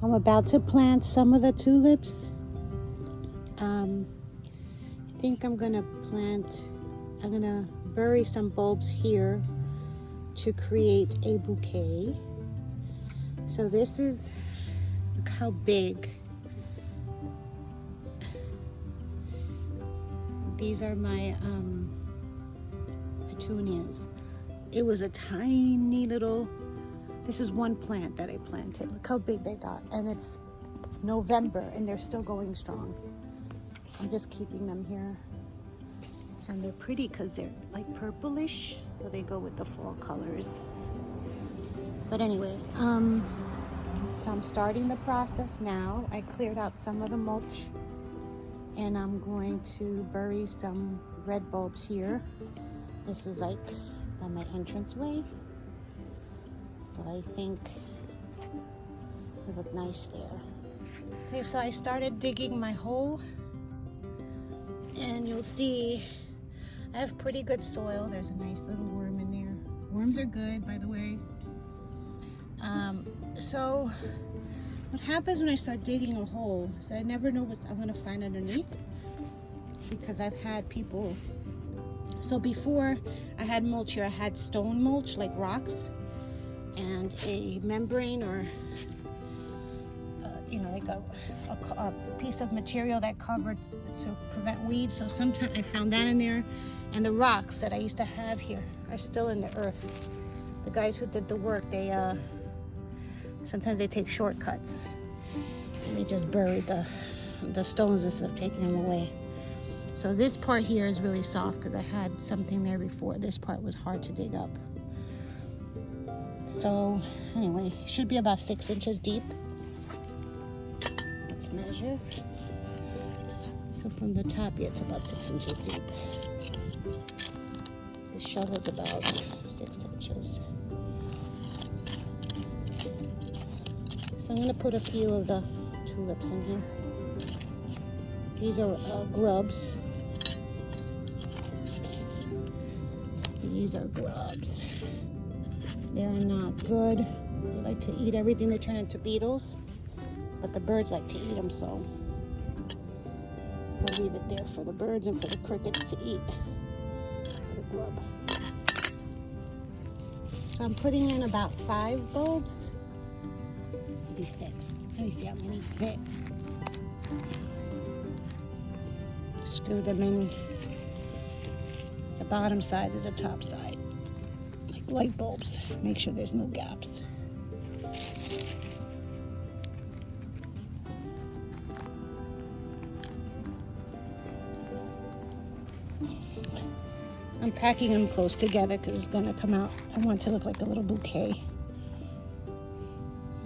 I'm about to plant some of the tulips. I think I'm gonna bury some bulbs here to create a bouquet. So this is, look how big. These are my petunias. It was a tiny little, this is one plant that I planted. Look how big they got. And it's November and they're still going strong. I'm just keeping them here. And they're pretty because they're like purplish, so they go with the fall colors. But anyway, so I'm starting the process now. I cleared out some of the mulch and I'm going to bury some red bulbs here. This is like by my entranceway. So I think it look nice there. Okay, so I started digging my hole and you'll see I have pretty good soil. There's a nice little worm in there. Worms are good, by the way. So what happens when I start digging a hole is I never know what I'm gonna find underneath, because I've had people, so before I had mulch here, I had stone mulch, like rocks, and a membrane or like a piece of material that covered to prevent weeds. So sometimes I found that in there, and the rocks that I used to have here are still in the earth. The guys who did the work, they sometimes they take shortcuts and they just bury the stones instead of taking them away. So this part here is really soft because I had something there before. This part was hard to dig up. So anyway, it should be about 6 inches deep. Let's measure. So from the top, yeah, it's about 6 inches deep. The shovel's about 6 inches. So I'm going to put a few of the tulips in here. These are grubs. These are grubs. They're not good. They like to eat everything. They turn into beetles, but the birds like to eat them, so we'll leave it there for the birds and for the crickets to eat. The grub. So I'm putting in about 5 bulbs. Maybe 6. Let me see how many fit. Screw them in. There's a bottom side, there's a top side. Like light bulbs. Make sure there's no gaps. I'm packing them close together because it's going to come out. I want it to look like a little bouquet.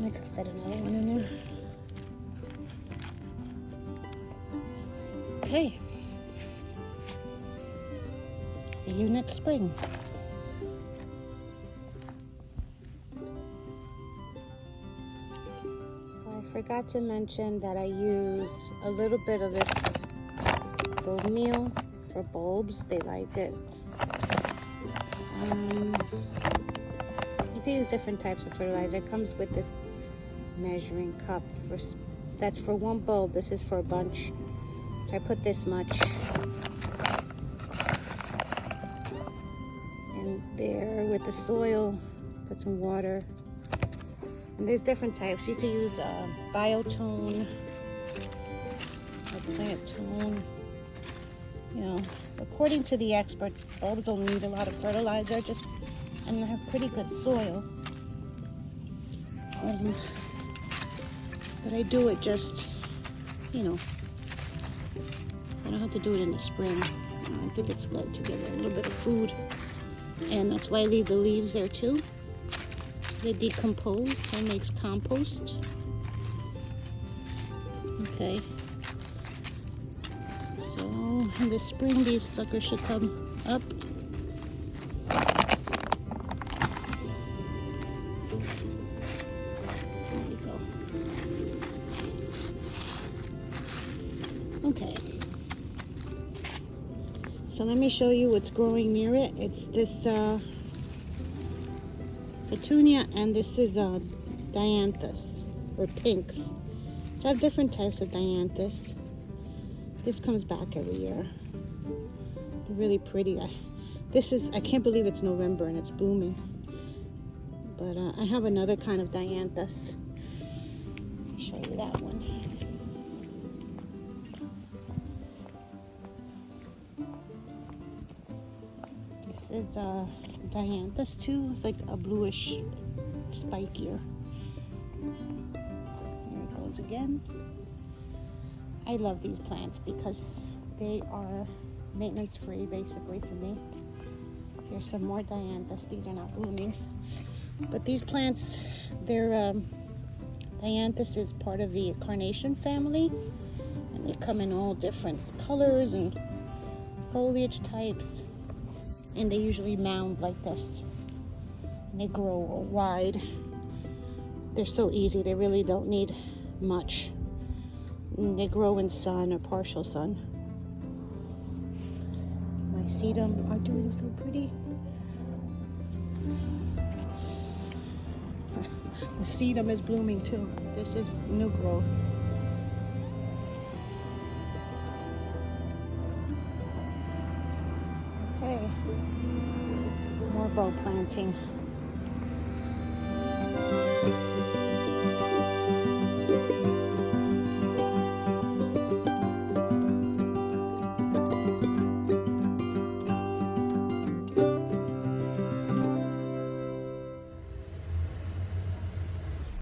I could fit another one in there. Okay. See you next spring. So I forgot to mention that I use a little bit of this goat meal for bulbs. They like it. You can use different types of fertilizer. It comes with this measuring cup that's for one bulb. This is for a bunch. So I put this much in there with the soil. Put some water. And there's different types. You can use biotone or plant tone. You know, according to the experts, bulbs don't need a lot of fertilizer, and they have pretty good soil. But I do it just, I don't have to do it in the spring. I think it's good to give it a little bit of food. And that's why I leave the leaves there too. They decompose and makes compost. Okay. So in the spring, these suckers should come up. There we go. Okay. So let me show you what's growing near it. It's this petunia, and this is dianthus. or pinks. So I have different types of dianthus. This comes back every year. They're really pretty. I can't believe it's November and it's blooming. But I have another kind of dianthus. Let me show you that one. This is dianthus too. It's like a bluish spikier. Here it goes again. I love these plants because they are maintenance free basically for me. Here's some more dianthus. These are not blooming. But these plants, dianthus is part of the carnation family. And they come in all different colors and foliage types. And they usually mound like this. And they grow wide. They're so easy. They really don't need much. And they grow in sun or partial sun. My sedum are doing so pretty. The sedum is blooming too. This is new growth. Okay. More bow planting.